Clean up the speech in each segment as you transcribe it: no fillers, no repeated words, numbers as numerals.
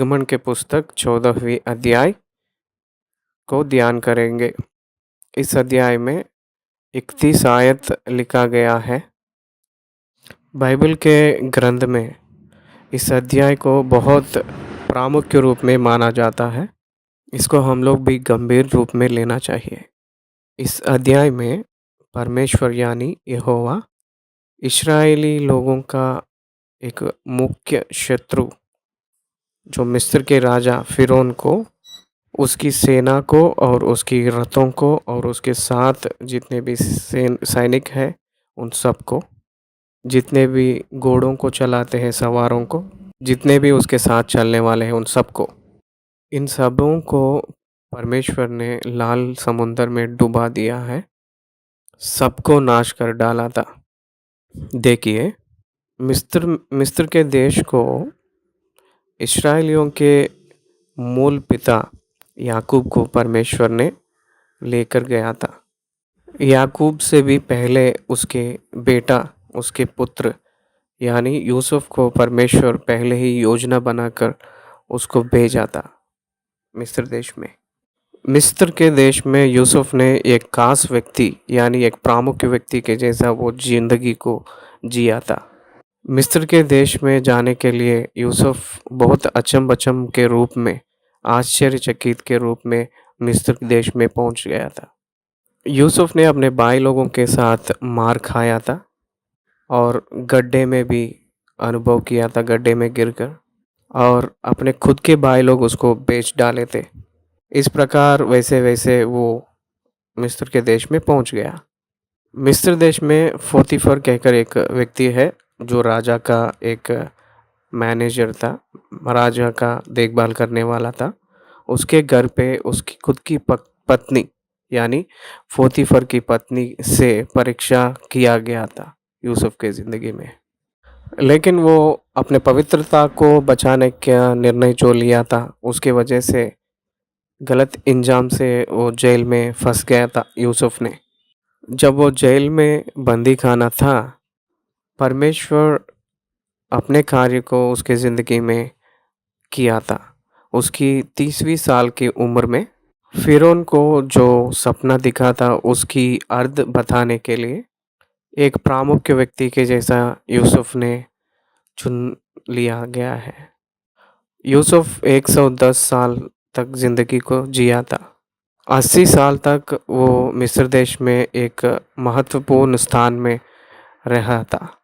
निर्गमन के पुस्तक 14वीं अध्याय को ध्यान करेंगे। इस अध्याय में 31 आयत लिखा गया है। बाइबल के ग्रंथ में इस अध्याय को बहुत प्रामुख्य रूप में माना जाता है। इसको हम लोग भी गंभीर रूप में लेना चाहिए। इस अध्याय में परमेश्वर यानी यहोवा इस्राएली लोगों का एक मुख्य शत्रु जो मिस्र के राजा फ़िरौन को, उसकी सेना को और उसकी रथों को और उसके साथ जितने भी सैनिक हैं उन सब को, जितने भी घोड़ों को चलाते हैं सवारों को, जितने भी उसके साथ चलने वाले हैं उन सबको, इन सबों को परमेश्वर ने लाल समुंदर में डुबा दिया है, सबको नाश कर डाला था। देखिए, मिस्र के देश को इस्राएलियों के मूल पिता याकूब को परमेश्वर ने लेकर गया था। याकूब से भी पहले उसके बेटा, उसके पुत्र यानी यूसुफ को परमेश्वर पहले ही योजना बनाकर उसको भेजा था मिस्र देश में। मिस्र के देश में यूसुफ ने एक खास व्यक्ति यानी एक प्रामुख्य व्यक्ति के जैसा वो जिंदगी को जिया था। मिस्र के देश में जाने के लिए यूसुफ बहुत अचंभचंभ के रूप में, आश्चर्यचकित के रूप में मिस्र देश में पहुंच गया था। यूसुफ ने अपने भाई लोगों के साथ मार खाया था और गड्ढे में भी अनुभव किया था, गड्ढे में गिरकर, और अपने खुद के भाई लोग उसको बेच डाले थे। इस प्रकार वैसे वैसे वो मिस्र के देश में पहुंच गया। मिस्र देश में पोतीफर कहकर एक व्यक्ति है जो राजा का एक मैनेजर था, राजा का देखभाल करने वाला था। उसके घर पे उसकी खुद की पत्नी यानी पोतीफर की पत्नी से परीक्षा किया गया था यूसुफ के ज़िंदगी में, लेकिन वो अपने पवित्रता को बचाने का निर्णय जो लिया था उसके वजह से गलत इंजाम से वो जेल में फंस गया था यूसुफ ने। जब वो जेल में बंदी खाना था, परमेश्वर अपने कार्य को उसके ज़िंदगी में किया था। उसकी 30वीं साल की उम्र में फ़िरौन को जो सपना दिखा था उसकी अर्थ बताने के लिए एक प्रामुख्य व्यक्ति के जैसा यूसुफ ने चुन लिया गया है। यूसुफ 110 साल तक ज़िंदगी को जिया था। 80 साल तक वो मिस्र देश में एक महत्वपूर्ण स्थान में रहा था।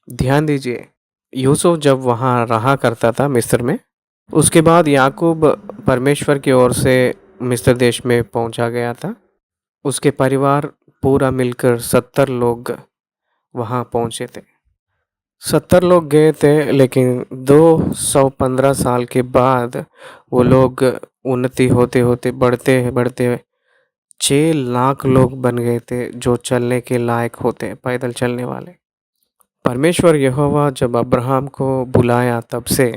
ध्यान दीजिए, यूसुफ जब वहाँ रहा करता था मिस्र में, उसके बाद याकूब परमेश्वर की ओर से मिस्र देश में पहुंचा गया था। उसके परिवार पूरा मिलकर 70 लोग वहां पहुंचे थे। 70 लोग गए थे, लेकिन 215 साल के बाद वो लोग उन्नति होते होते बढ़ते बढ़ते 6 लाख लोग बन गए थे जो चलने के लायक होते, पैदल चलने वाले। परमेश्वर यहोवा जब अब्राहम को बुलाया तब से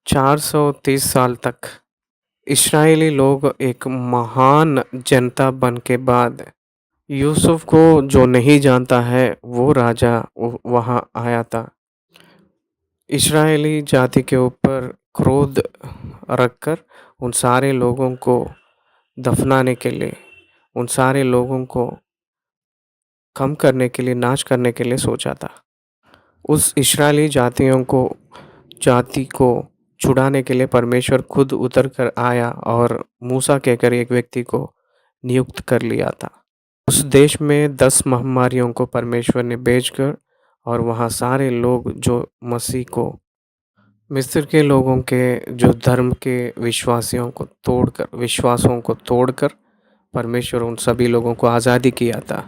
430 साल तक इस्राएली लोग एक महान जनता बन के बाद यूसुफ को जो नहीं जानता है वो राजा वहाँ आया था। इस्राएली जाति के ऊपर क्रोध रखकर उन सारे लोगों को दफनाने के लिए, उन सारे लोगों को कम करने के लिए, नाश करने के लिए सोचा था। उस इस्राएली जाति को छुड़ाने के लिए परमेश्वर खुद उतर कर आया और मूसा कहकर एक व्यक्ति को नियुक्त कर लिया था। उस देश में 10 महामारियों को परमेश्वर ने भेजकर और वहाँ सारे लोग जो मसीह को, मिस्र के लोगों के जो धर्म के विश्वासों को तोड़कर परमेश्वर उन सभी लोगों को आज़ादी किया था,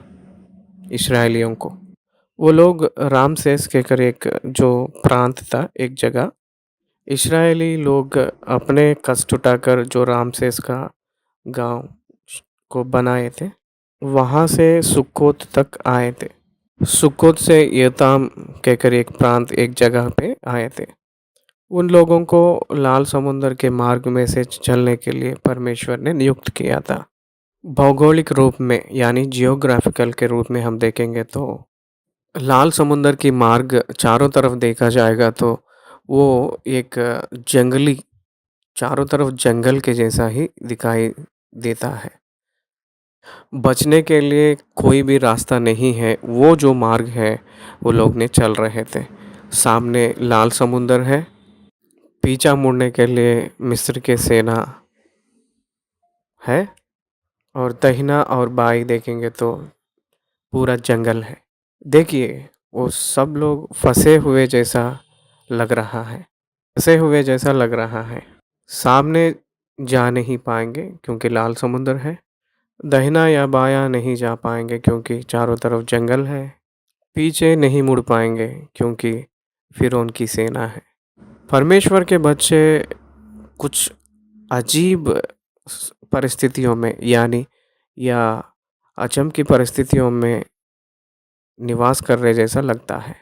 इस्राएलियों को। वो लोग रामसेस कहकर एक जो प्रांत था, एक जगह, इस्राएली लोग अपने कष्ट उठाकर जो रामसेस का गांव को बनाए थे, वहाँ से सुक्कोत तक आए थे। सुक्कोत से योताम कहकर एक प्रांत, एक जगह पे आए थे। उन लोगों को लाल समुंदर के मार्ग में से चलने के लिए परमेश्वर ने नियुक्त किया था। भौगोलिक रूप में यानी जियोग्राफिकल के रूप में हम देखेंगे तो लाल समुंदर की मार्ग चारों तरफ देखा जाएगा तो वो एक जंगली चारों तरफ जंगल के जैसा ही दिखाई देता है। बचने के लिए कोई भी रास्ता नहीं है, वो जो मार्ग है वो लोग ने चल रहे थे। सामने लाल समुंदर है, पीछा मुड़ने के लिए मिस्र के सेना है और दाहिना और बाएं देखेंगे तो पूरा जंगल है। देखिए, वो सब लोग फंसे हुए जैसा लग रहा है, फंसे हुए जैसा लग रहा है। सामने जा नहीं पाएंगे क्योंकि लाल समुंदर है, दाहिना या बायां नहीं जा पाएंगे क्योंकि चारों तरफ जंगल है, पीछे नहीं मुड़ पाएंगे क्योंकि फिरौन की सेना है। परमेश्वर के बच्चे कुछ अजीब परिस्थितियों में या अचम की परिस्थितियों में निवास कर रहे जैसा लगता है।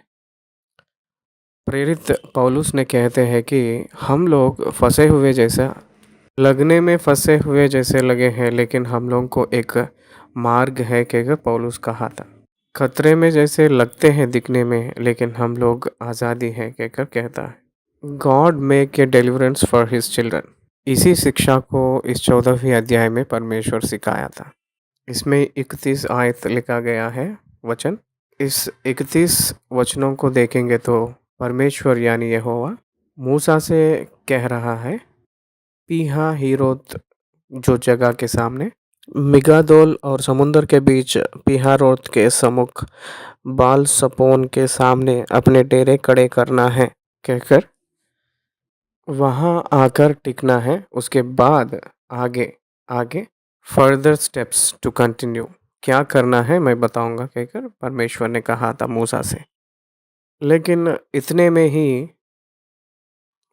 प्रेरित पौलुस ने कहते हैं कि हम लोग फंसे हुए जैसा लगने में फंसे हुए जैसे लगे हैं, लेकिन हम लोगों को एक मार्ग है कहकर पौलुस कहा था। खतरे में जैसे लगते हैं दिखने में, लेकिन हम लोग आज़ादी है कहकर कहता है। God make a deliverance for his children. इसी शिक्षा को इस 14वीं अध्याय में परमेश्वर सिखाया था। इसमें 31 आयत लिखा गया है वचन। इस 31 वचनों को देखेंगे तो परमेश्वर यानी यहोवा मूसा से कह रहा है। पीहा हीरोत जो जगह के सामने मिगादोल और समुंदर के बीच पीहारोत के सम्मुख बाल सपोन के सामने अपने डेरे खड़े करना है कहकर वहाँ आकर टिकना है। उसके बाद आगे आगे फर्दर स्टेप्स टू कंटिन्यू क्या करना है मैं बताऊंगा कहकर परमेश्वर ने कहा था मूसा से। लेकिन इतने में ही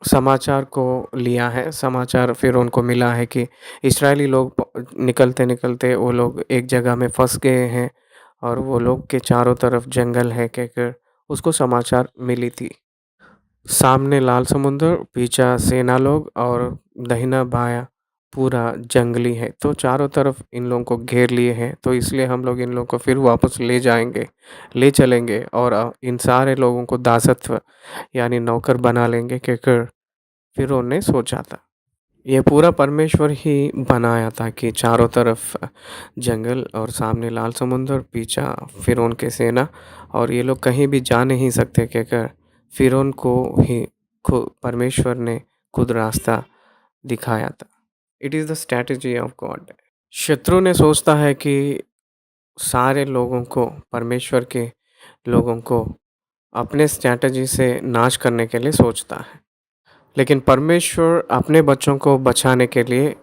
समाचार को लिया है, समाचार फिर उनको मिला है कि इस्राएली लोग निकलते निकलते वो लोग एक जगह में फंस गए हैं और वो लोग के चारों तरफ जंगल है कहकर उसको समाचार मिली थी। सामने लाल समुंदर, पीछा सेना लोग और दहिना बायां पूरा जंगली है, तो चारों तरफ इन लोगों को घेर लिए हैं। तो इसलिए हम लोग इन लोगों को फिर वापस ले जाएंगे, ले चलेंगे और इन सारे लोगों को दासत्व यानी नौकर बना लेंगे कहकर फिर उन्होंने सोचा था। ये पूरा परमेश्वर ही बनाया था कि चारों तरफ जंगल और सामने लाल समुंदर, पीछा फिरौन के सेना और ये लोग कहीं भी जा नहीं सकते कहकर फिरौन को ही खुद परमेश्वर ने खुद रास्ता दिखाया था। It is the strategy of God. शत्रु ने सोचता है कि सारे लोगों को, परमेश्वर के लोगों को अपने स्ट्रैटेजी से नाश करने के लिए सोचता है, लेकिन परमेश्वर अपने बच्चों को बचाने के लिए,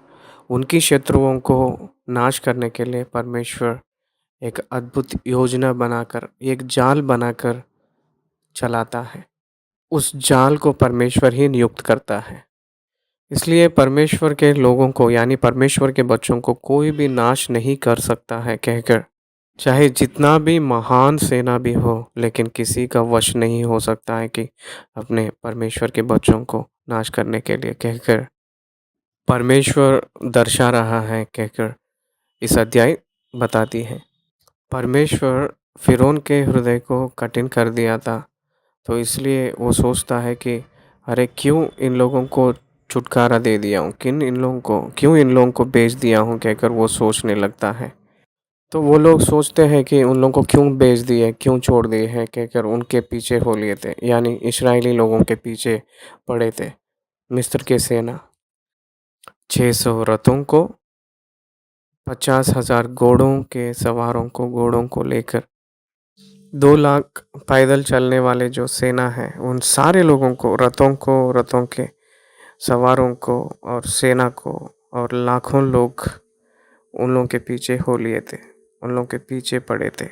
उनकी शत्रुओं को नाश करने के लिए परमेश्वर एक अद्भुत योजना बनाकर, एक जाल बनाकर चलाता है। उस जाल को परमेश्वर ही नियुक्त करता है। इसलिए परमेश्वर के लोगों को यानी परमेश्वर के बच्चों को कोई भी नाश नहीं कर सकता है कहकर, चाहे जितना भी महान सेना भी हो, लेकिन किसी का वश नहीं हो सकता है कि अपने परमेश्वर के बच्चों को नाश करने के लिए कहकर परमेश्वर दर्शा रहा है कहकर इस अध्याय बताती है। परमेश्वर फिरौन के हृदय को कठिन कर दिया था, तो इसलिए वो सोचता है कि अरे क्यों इन लोगों को छुटकारा दे दिया हूँ, क्यों इन लोगों को बेच दिया हूँ कहकर वो सोचने लगता है। तो वो लोग सोचते हैं कि उन लोगों को क्यों बेच दिए, क्यों छोड़ दिए हैं कहकर उनके पीछे हो लिए थे, यानी इस्राएली लोगों के पीछे पड़े थे मिस्र के सेना। 600 रथों को, 50,000 घोड़ों के सवारों को, घोड़ों को लेकर 2 लाख पैदल चलने वाले जो सेना है, उन सारे लोगों को, रथों के सवारों को और सेना को और लाखों लोग उन लोगों के पीछे हो लिए थे, उन लोगों के पीछे पड़े थे।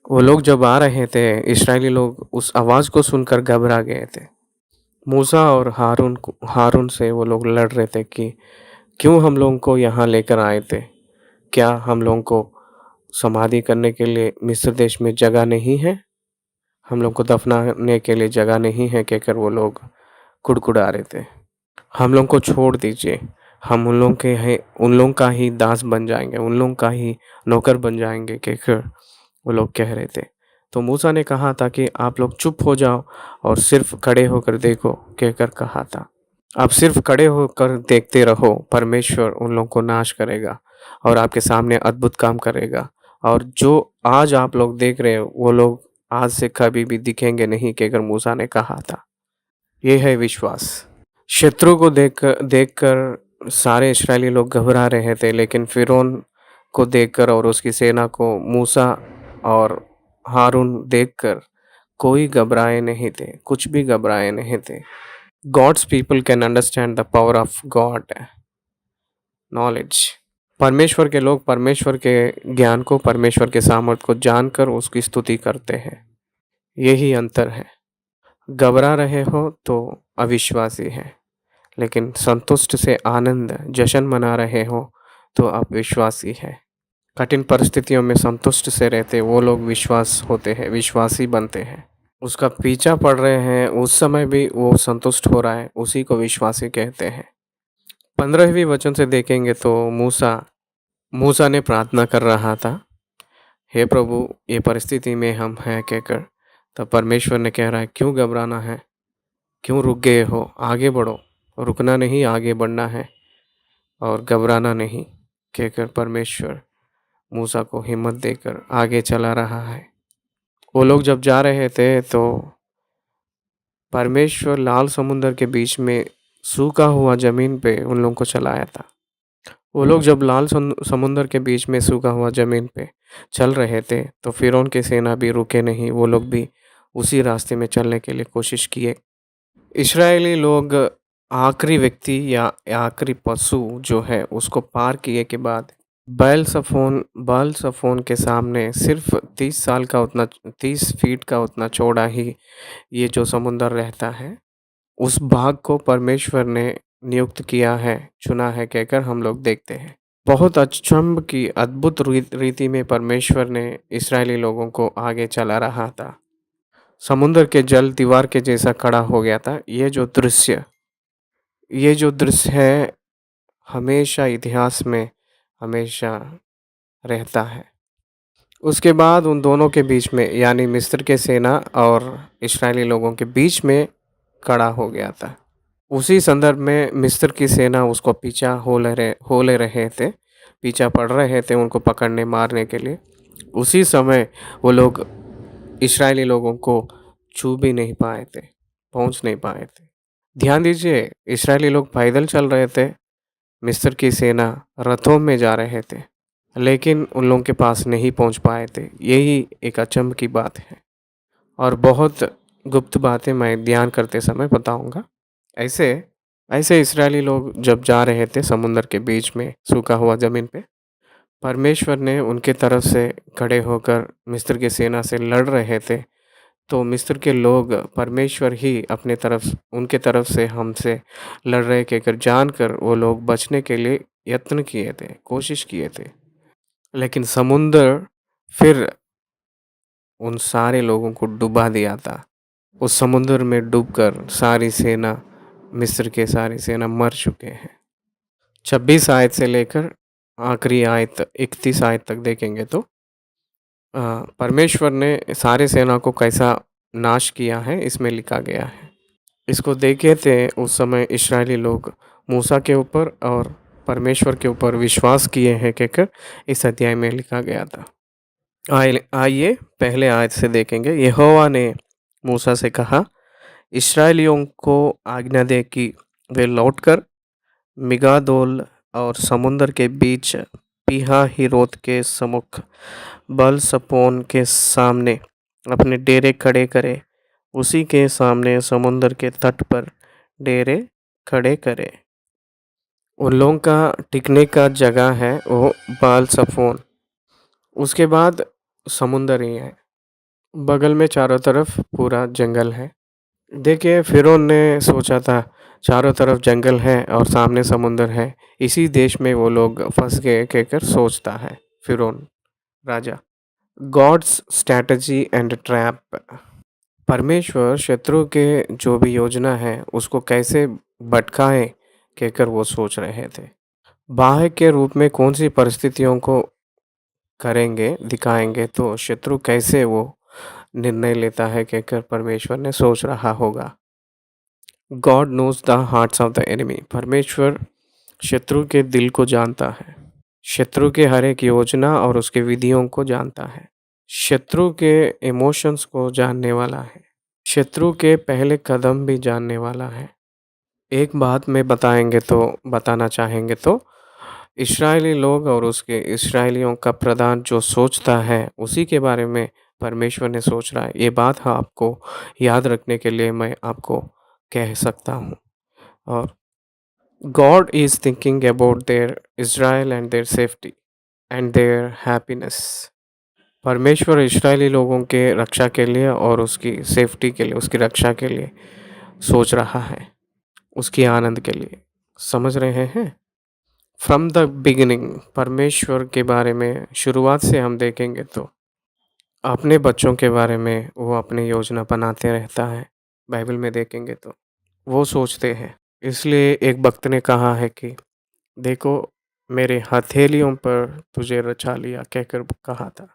वो लोग जब आ रहे थे, इस्राएली लोग उस आवाज़ को सुनकर घबरा गए थे। मूसा और हारून से वो लोग लड़ रहे थे कि क्यों हम लोगों को यहाँ लेकर आए थे, क्या हम लोगों को समाधि करने के लिए मिस्र देश में जगह नहीं है, हम लोग को दफनाने के लिए जगह नहीं है कहकर वो लोग कुड़कुड़ा रहे थे। हम लोग को छोड़ दीजिए, हम उन लोगों का ही दास बन जाएंगे, उन लोगों का ही नौकर बन जाएंगे कहकर वो लोग कह रहे थे। तो मूसा ने कहा था कि आप लोग चुप हो जाओ और सिर्फ खड़े होकर देखो कहकर कहा था। आप सिर्फ खड़े होकर देखते रहो, परमेश्वर उन लोगों को नाश करेगा और आपके सामने अद्भुत काम करेगा। और जो आज आप लोग देख रहे हो, वो लोग आज से कभी भी दिखेंगे नहीं कि अगर मूसा ने कहा था। ये है विश्वास। शत्रु को देखकर सारे इस्राएली लोग घबरा रहे थे, लेकिन फ़िरौन को देखकर और उसकी सेना को मूसा और हारून देखकर कोई घबराए नहीं थे, कुछ भी घबराए नहीं थे। God's people can understand the power of God knowledge. परमेश्वर के लोग परमेश्वर के ज्ञान को, परमेश्वर के सामर्थ को जानकर उसकी स्तुति करते हैं। यही अंतर है। घबरा रहे हो तो अविश्वासी है, लेकिन संतुष्ट से आनंद जश्न मना रहे हो तो आप विश्वासी हैं। कठिन परिस्थितियों में संतुष्ट से रहते वो लोग विश्वास होते हैं, विश्वासी बनते हैं। उसका पीछा पड़ रहे हैं, उस समय भी वो संतुष्ट हो रहा है, उसी को विश्वासी कहते हैं। 15वीं वचन से देखेंगे तो मूसा मूसा ने प्रार्थना कर रहा था, हे प्रभु, ये परिस्थिति में हम हैं कहकर। तब परमेश्वर ने कह रहा है, क्यों घबराना है, क्यों रुक गए हो, आगे बढ़ो। रुकना नहीं, आगे बढ़ना है और घबराना नहीं कहकर परमेश्वर मूसा को हिम्मत देकर आगे चला रहा है। वो लोग जब जा रहे थे तो परमेश्वर लाल समुंदर के बीच में सूखा हुआ ज़मीन पे उन लोगों को चलाया था। वो लोग जब लाल समुंदर के बीच में सूखा हुआ ज़मीन पे चल रहे थे तो फ़िरौन की सेना भी रुके नहीं, वो लोग भी उसी रास्ते में चलने के लिए कोशिश किए। इस्राएली लोग आखिरी व्यक्ति या आखिरी पशु जो है उसको पार किए के बाद बाल सफ़ोन के सामने सिर्फ 30 फीट का उतना चौड़ा ही ये जो समुंदर रहता है, उस भाग को परमेश्वर ने नियुक्त किया है, चुना है कहकर हम लोग देखते हैं। बहुत अचंभ की अद्भुत रीति में परमेश्वर ने इस्राएली लोगों को आगे चला रहा था। समुंदर के जल दीवार के जैसा खड़ा हो गया था। ये जो दृश्य है हमेशा इतिहास में हमेशा रहता है। उसके बाद उन दोनों के बीच में यानी मिस्र के सेना और इस्राएली लोगों के बीच में खड़ा हो गया था। उसी संदर्भ में मिस्र की सेना उसको पीछा हो ले रहे थे, पीछा पड़ रहे थे उनको पकड़ने मारने के लिए। उसी समय वो लोग इस्राएली लोगों को छू भी नहीं पाए थे, पहुंच नहीं पाए थे। ध्यान दीजिए, इस्राएली लोग पैदल चल रहे थे, मिस्र की सेना रथों में जा रहे थे, लेकिन उन लोगों के पास नहीं पहुंच पाए थे। यही एक अचंभ की बात है और बहुत गुप्त बातें मैं ध्यान करते समय बताऊंगा। ऐसे ऐसे इस्राएली लोग जब जा रहे थे समुंदर के बीच में सूखा हुआ ज़मीन पे, परमेश्वर ने उनके तरफ से खड़े होकर मिस्र की सेना से लड़ रहे थे। तो मिस्र के लोग परमेश्वर ही अपने तरफ उनके तरफ से हमसे लड़ रहे कहकर जानकर वो लोग बचने के लिए यत्न किए थे, कोशिश किए थे। लेकिन समुंदर फिर उन सारे लोगों को डुबा दिया था। उस समुंदर में डूबकर मिस्र के सारी सेना मर चुके हैं। 26 आयत से लेकर आखिरी आयत 31 आयत तक देखेंगे तो परमेश्वर ने सारे सेना को कैसा नाश किया है इसमें लिखा गया है। इसको देखे थे उस समय इस्राएली लोग मूसा के ऊपर और परमेश्वर के ऊपर विश्वास किए हैं कहकर इस अध्याय में लिखा गया था। आइए पहले आयत से देखेंगे। यहोवा ने मूसा से कहा, इस्राएलियों को आज्ञा दे कि वे लौटकर मिगादोल और समुंदर के बीच पीहा हिरोत के सम्मुख बल सपोन के सामने अपने डेरे खड़े करे, उसी के सामने समुंदर के तट पर डेरे खड़े करे। उन लोगों का टिकने का जगह है वो बाल सफोन। उसके बाद समुंदर ही है, बगल में चारों तरफ पूरा जंगल है। देखिए, फिरौन ने सोचा था चारों तरफ जंगल है और सामने समुंदर है, इसी देश में वो लोग फंस गए कहकर सोचता है फिरौन राजा। God's strategy and trap. परमेश्वर शत्रु के जो भी योजना है उसको कैसे भटकाए कहकर वो सोच रहे थे। बाह्य के रूप में कौन सी परिस्थितियों को करेंगे दिखाएंगे तो शत्रु कैसे वो निर्णय लेता है कहकर परमेश्वर ने सोच रहा होगा। God knows the hearts of the enemy. परमेश्वर शत्रु के दिल को जानता है। शत्रु के हर एक योजना और उसके विधियों को जानता है। शत्रु के इमोशंस को जानने वाला है। शत्रु के पहले कदम भी जानने वाला है। एक बात में बताना चाहेंगे तो इस्राएली लोग और उसके इस्राएलियों का प्रधान जो सोचता है उसी के बारे में परमेश्वर ने सोच रहा है। ये बात आपको याद रखने के लिए मैं आपको कह सकता हूँ। और God is thinking about their Israel and their safety and their happiness. परमेश्वर इस्राएली लोगों के रक्षा के लिए और उसकी सेफ्टी के लिए, उसकी रक्षा के लिए सोच रहा है, उसकी आनंद के लिए। समझ रहे हैं? फ्रॉम द बिगिनिंग परमेश्वर के बारे में शुरुआत से हम देखेंगे तो अपने बच्चों के बारे में वो अपनी योजना बनाते रहता है। बाइबल में देखेंगे तो वो सोचते हैं। इसलिए एक भक्त ने कहा है कि देखो मेरे हथेलियों पर तुझे रचा लिया कहकर कहा था।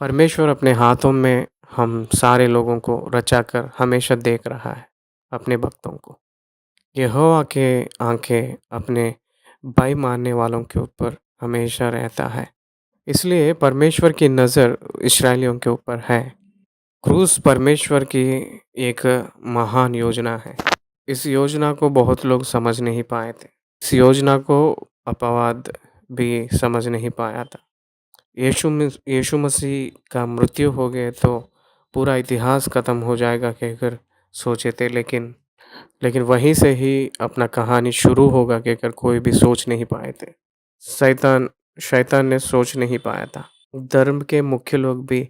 परमेश्वर अपने हाथों में हम सारे लोगों को रचा कर हमेशा देख रहा है, अपने भक्तों को। यहोवा के आंखें अपने भाई मानने वालों के ऊपर हमेशा रहता है। इसलिए परमेश्वर की नज़र इस्राएलियों के ऊपर है। क्रूस परमेश्वर की एक महान योजना है। इस योजना को बहुत लोग समझ नहीं पाए थे। इस योजना को अपवाद भी समझ नहीं पाया था। यीशु मसीह का मृत्यु हो गए तो पूरा इतिहास ख़त्म हो जाएगा कहकर सोचे थे, लेकिन वहीं से ही अपना कहानी शुरू होगा कहकर कोई भी सोच नहीं पाए थे। शैतान ने सोच नहीं पाया था। धर्म के मुख्य लोग भी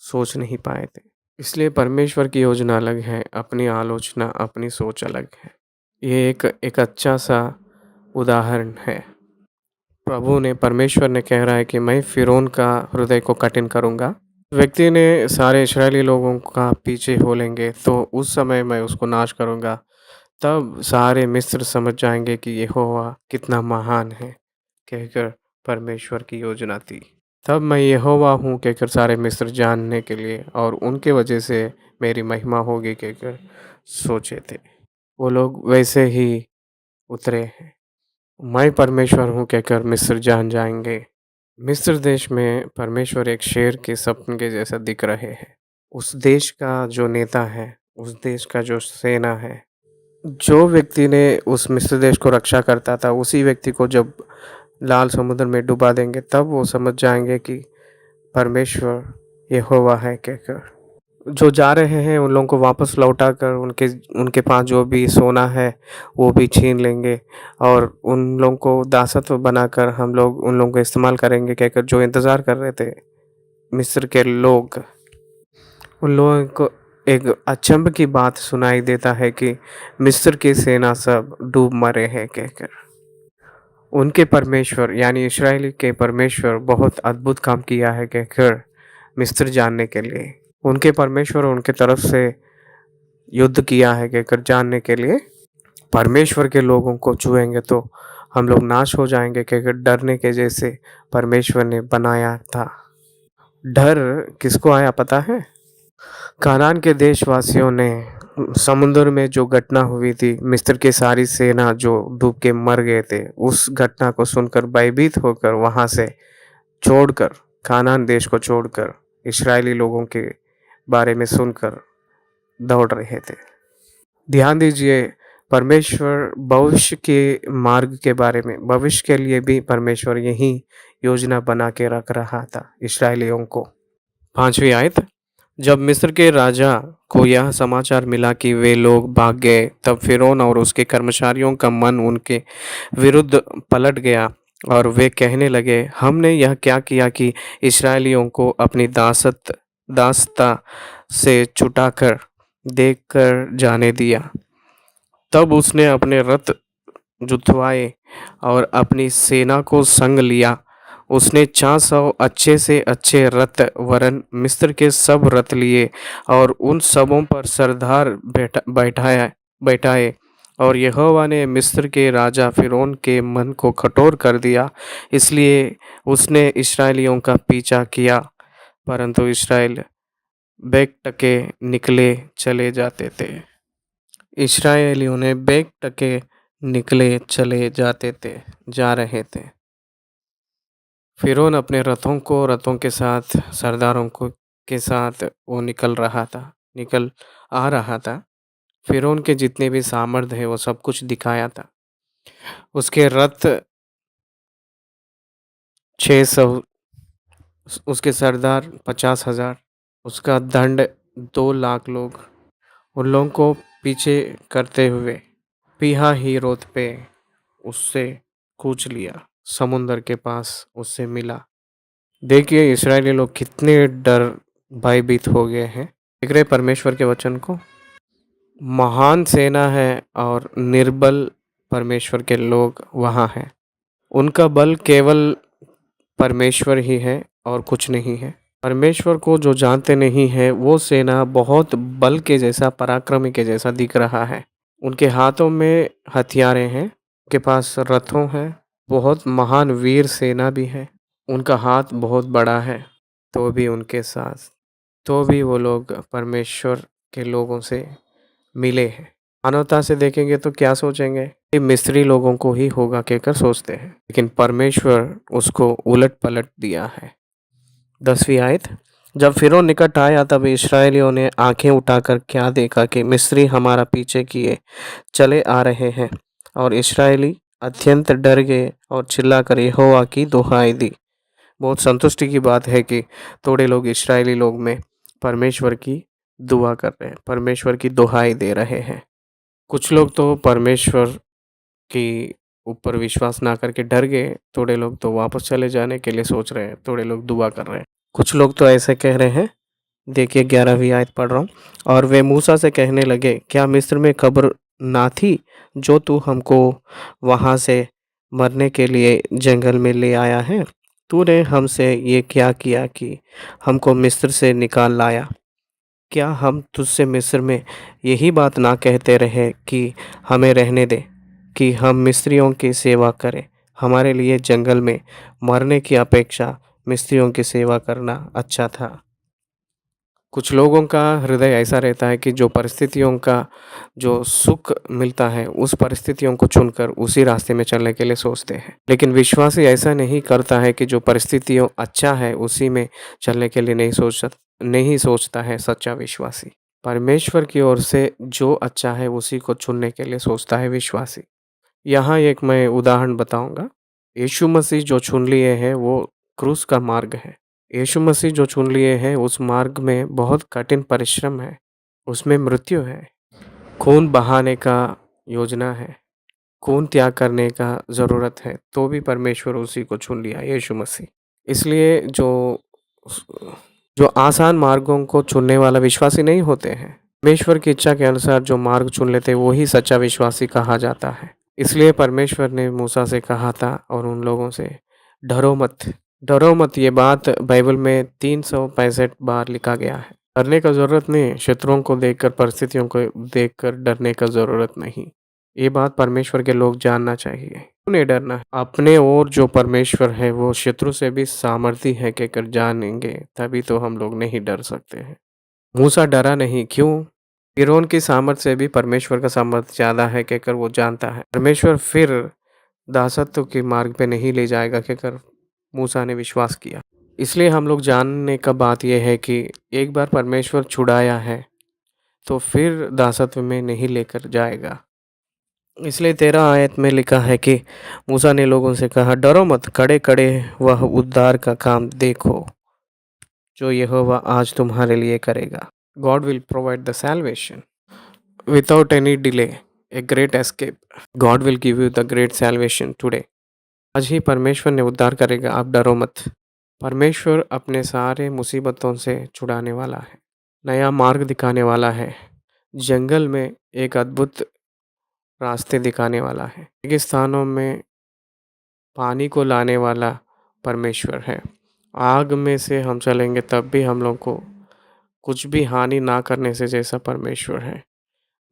सोच नहीं पाए थे। इसलिए परमेश्वर की योजना अलग है, अपनी आलोचना, अपनी सोच अलग है। ये एक अच्छा सा उदाहरण है। परमेश्वर ने कह रहा है कि मैं फ़िरौन का हृदय को कठिन करूँगा। व्यक्ति ने सारे इस्राएली लोगों का पीछे हो लेंगे तो उस समय मैं उसको नाश करूँगा। तब सारे मिस्र समझ जाएंगे कि यहोवा कितना महान है कहकर परमेश्वर की योजना थी। तब मैं यहोवा हूँ कहकर सारे मिस्र जानने के लिए और उनके वजह से मेरी महिमा होगी कहकर सोचे थे। वो लोग वैसे ही उतरे हैं। मैं परमेश्वर हूँ कहकर मिस्र जान जाएंगे। मिस्र देश में परमेश्वर एक शेर के सपन के जैसा दिख रहे हैं। उस देश का जो नेता है, उस देश का जो सेना है, जो व्यक्ति ने उस मिस्र देश को रक्षा करता था, उसी व्यक्ति को जब लाल समुद्र में डुबा देंगे तब वो समझ जाएंगे कि परमेश्वर यहोवा है कहकर। जो जा रहे हैं उन लोगों को वापस लौटा कर उनके उनके पास जो भी सोना है वो भी छीन लेंगे और उन लोगों को दासत्व बनाकर हम लोग उन लोगों को इस्तेमाल करेंगे कहकर जो इंतज़ार कर रहे थे मिस्र के लोग, उन लोगों को एक अचंभ की बात सुनाई देता है कि मिस्र की सेना सब डूब मरे हैं कहकर। उनके परमेश्वर यानी इस्राएल के परमेश्वर बहुत अद्भुत काम किया है कहकर मिस्र जानने के लिए, उनके परमेश्वर उनके तरफ से युद्ध किया है कहकर जानने के लिए परमेश्वर के लोगों को छुएंगे तो हम लोग नाश हो जाएंगे कहकर डरने के जैसे परमेश्वर ने बनाया था। डर किसको आया पता है? कानान के देशवासियों ने समुद्र में जो घटना हुई थी, मिस्र की सारी सेना जो डूब के मर गए थे, उस घटना को सुनकर भयभीत होकर वहां से छोड़कर, कानान देश को छोड़कर इस्राएली लोगों के बारे में सुनकर दौड़ रहे थे। ध्यान दीजिए, परमेश्वर भविष्य के मार्ग के बारे में, भविष्य के लिए भी परमेश्वर यही योजना बना के रख रहा था इस्राएलियों को। 5वीं आयत, जब मिस्र के राजा को यह समाचार मिला कि वे लोग भाग गए, तब फिरौन और उसके कर्मचारियों का मन उनके विरुद्ध पलट गया और वे कहने लगे, हमने यह क्या किया कि इस्राएलियों को अपनी दासता से छुटाकर देकर जाने दिया। तब उसने अपने रथ जुतवाए और अपनी सेना को संग लिया। उसने 400 अच्छे से अच्छे रथ वरन मिस्र के सब रथ लिए और उन सबों पर सरदार बैठाए और यहोवा ने मिस्र के राजा फिरौन के मन को कठोर कर दिया, इसलिए उसने इस्राएलियों का पीछा किया, परंतु इस्राएल बेकटके निकले चले जाते थे। इस्राएलियों ने बेक टके निकले चले जा रहे थे। फ़िरौन अपने रथों के साथ सरदारों को के साथ वो निकल आ रहा था। फ़िरौन के जितने भी सामर्थ है वो सब कुछ दिखाया था। उसके रथ 600, उसके सरदार 50,000, उसका दंड 2 लाख लोग। उन लोगों को पीछे करते हुए पीहा हीरोत पे उससे कूच लिया, समुंदर के पास उससे मिला। देखिए इस्राएली लोग कितने डर भयभीत हो गए हैं। देख रहे परमेश्वर के वचन को। महान सेना है और निर्बल परमेश्वर के लोग वहाँ हैं। उनका बल केवल परमेश्वर ही है और कुछ नहीं है। परमेश्वर को जो जानते नहीं है वो सेना बहुत बल के जैसा, पराक्रमी के जैसा दिख रहा है। उनके हाथों में हथियारें हैं, उनके पास रथों हैं, बहुत महान वीर सेना भी है। उनका हाथ बहुत बड़ा है, तो भी उनके साथ तो भी वो लोग परमेश्वर के लोगों से मिले हैं। मानवता से देखेंगे तो क्या सोचेंगे? ये मिस्री लोगों को ही होगा कहकर सोचते हैं, लेकिन परमेश्वर उसको उलट पलट दिया है। 10वीं आयत। जब फ़िरौन निकट आया तब इस्राएलियों ने आंखें उठाकर क्या देखा कि मिस्री हमारा पीछे किए चले आ रहे हैं, और इस्राएली अत्यंत डर गए और चिल्लाकर यहोवा की दुहाई दी। बहुत संतुष्टि की बात है कि थोड़े लोग इस्राएली लोग में परमेश्वर की दुआ कर रहे हैं, परमेश्वर की दुहाई दे रहे हैं। कुछ लोग तो परमेश्वर की ऊपर विश्वास ना करके डर गए, थोड़े लोग तो वापस चले जाने के लिए सोच रहे हैं, थोड़े लोग दुआ कर रहे हैं। कुछ लोग तो ऐसे कह रहे हैं, देखिए 11वीं आयत पढ़ रहा हूँ। और वे मूसा से कहने लगे, क्या मिस्र में खबर ना थी जो तू हमको वहाँ से मरने के लिए जंगल में ले आया है? तूने हमसे ये क्या किया कि हमको मिस्र से निकाल लाया? क्या हम तुझसे मिस्र में यही बात ना कहते रहे कि हमें रहने दे, कि हम मिस्रियों की सेवा करें? हमारे लिए जंगल में मरने की अपेक्षा मिस्रियों की सेवा करना अच्छा था। कुछ लोगों का हृदय ऐसा रहता है कि जो परिस्थितियों का जो सुख मिलता है उस परिस्थितियों को चुनकर उसी रास्ते में चलने के लिए सोचते हैं, लेकिन विश्वासी ऐसा नहीं करता है कि जो परिस्थितियों अच्छा है उसी में चलने के लिए नहीं सोचता है। सच्चा विश्वासी परमेश्वर की ओर से जो अच्छा है उसी को चुनने के लिए सोचता है विश्वासी। यहाँ एक मैं उदाहरण बताऊंगा। यीशु मसीह जो चुन लिए हैं वो क्रूस का मार्ग है। यीशु मसीह जो चुन लिए हैं उस मार्ग में बहुत कठिन परिश्रम है, उसमें मृत्यु है, खून बहाने का योजना है, खून त्याग करने का ज़रूरत है, तो भी परमेश्वर उसी को चुन लिया, यीशु मसीह। इसलिए जो आसान मार्गों को चुनने वाला विश्वासी नहीं होते हैं, परमेश्वर की इच्छा के अनुसार जो मार्ग चुन लेते वो ही सच्चा विश्वासी कहा जाता है। इसलिए परमेश्वर ने मूसा से कहा था और उन लोगों से, डरो मत, डरो मत। ये बात बाइबल में 365 बार लिखा गया है। डरने का ज़रूरत नहीं, शत्रुओं को देखकर, परिस्थितियों को देखकर डरने का ज़रूरत नहीं। ये बात परमेश्वर के लोग जानना चाहिए। क्यों नहीं डरना है? अपने ओर जो परमेश्वर है वो शत्रु से भी सामर्थी है कहकर जानेंगे, तभी तो हम लोग नहीं डर सकते हैं। मूसा डरा नहीं, क्यों? फ़िरौन की सामर्थ से भी परमेश्वर का सामर्थ ज़्यादा है कहकर वो जानता है। परमेश्वर फिर दासत्व के मार्ग पे नहीं ले जाएगा कहकर मूसा ने विश्वास किया। इसलिए हम लोग जानने का बात यह है कि एक बार परमेश्वर छुड़ाया है तो फिर दासत्व में नहीं लेकर जाएगा। इसलिए 13 आयत में लिखा है कि मूसा ने लोगों से कहा, डरो मत, खड़े खड़े वह उद्धार का काम देखो जो यहोवा आज तुम्हारे लिए करेगा। God will provide the salvation without any delay, a great escape. God will give you the great salvation today. आज ही परमेश्वर ने उद्धार करेगा, आप डरो मत। परमेश्वर अपने सारे मुसीबतों से छुड़ाने वाला है, नया मार्ग दिखाने वाला है, जंगल में एक अद्भुत रास्ते दिखाने वाला है, रेगिस्तानों में पानी को लाने वाला परमेश्वर है। आग में से हम चलेंगे तब भी हम लोग को कुछ भी हानि ना करने से जैसा परमेश्वर है।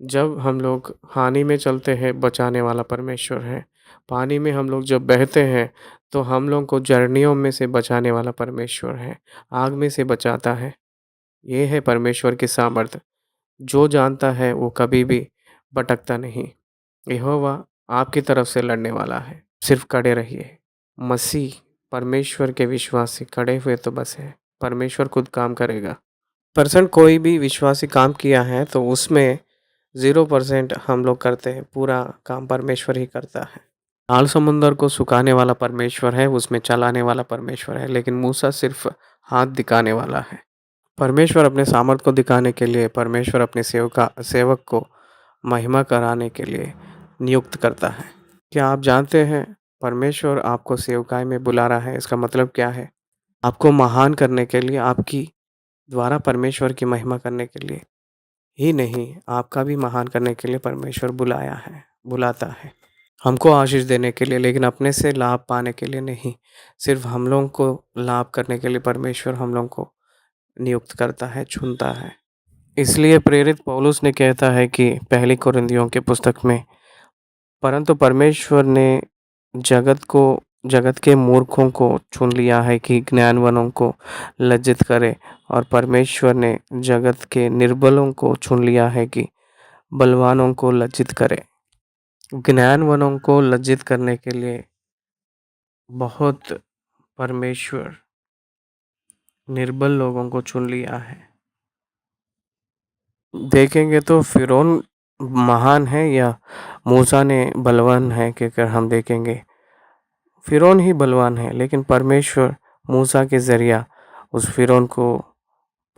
जब हम लोग हानि में चलते हैं, बचाने वाला परमेश्वर है। पानी में हम लोग जब बहते हैं तो हम लोग को झरनियों में से बचाने वाला परमेश्वर है, आग में से बचाता है। ये है परमेश्वर की सामर्थ। जो जानता है वो कभी भी भटकता नहीं। यहोवा आपकी तरफ से लड़ने वाला है, सिर्फ खड़े रहिए। मसीह परमेश्वर के विश्वासी खड़े हुए तो बस है, परमेश्वर खुद काम करेगा। परसेंट कोई भी विश्वासी काम किया है तो उसमें 0% हम लोग करते हैं, पूरा काम परमेश्वर ही करता है। लाल समुंदर को सुखाने वाला परमेश्वर है, उसमें चलाने वाला परमेश्वर है, लेकिन मूसा सिर्फ हाथ दिखाने वाला है। परमेश्वर अपने सामर्थ को दिखाने के लिए, परमेश्वर अपने सेवक को महिमा कराने के लिए नियुक्त करता है। क्या आप जानते हैं परमेश्वर आपको सेवकाई में बुला रहा है? इसका मतलब क्या है? आपको महान करने के लिए, आपकी द्वारा परमेश्वर की महिमा करने के लिए ही नहीं, आपका भी महान करने के लिए परमेश्वर बुलाता है। हमको आशीष देने के लिए, लेकिन अपने से लाभ पाने के लिए नहीं। सिर्फ हम लोगों को लाभ करने के लिए परमेश्वर हम लोगों को नियुक्त करता है, चुनता है। इसलिए प्रेरित पौलुस ने कहता है कि पहली कुरिन्थियों के पुस्तक में, परंतु परमेश्वर ने जगत के मूर्खों को चुन लिया है कि ज्ञानवानों को लज्जित करे, और परमेश्वर ने जगत के निर्बलों को चुन लिया है कि बलवानों को लज्जित करे। ज्ञानवानों को लज्जित करने के लिए बहुत परमेश्वर निर्बल लोगों को चुन लिया है। देखेंगे तो फिरौन महान है या मूसा ने बलवान है, कहकर हम देखेंगे फिरौन ही बलवान है, लेकिन परमेश्वर मूसा के जरिया उस फिरौन को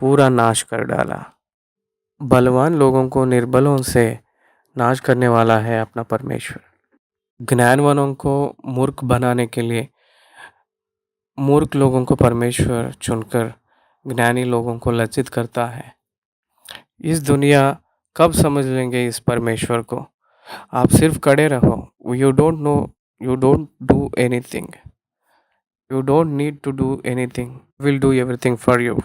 पूरा नाश कर डाला। बलवान लोगों को निर्बलों से नाश करने वाला है अपना परमेश्वर। ज्ञानवानों को मूर्ख बनाने के लिए मूर्ख लोगों को परमेश्वर चुनकर ज्ञानी लोगों को लज्जित करता है। इस दुनिया कब समझ लेंगे इस परमेश्वर को? आप सिर्फ खड़े रहो। You don't know, you don't do anything, you don't need to do anything, will do everything for you.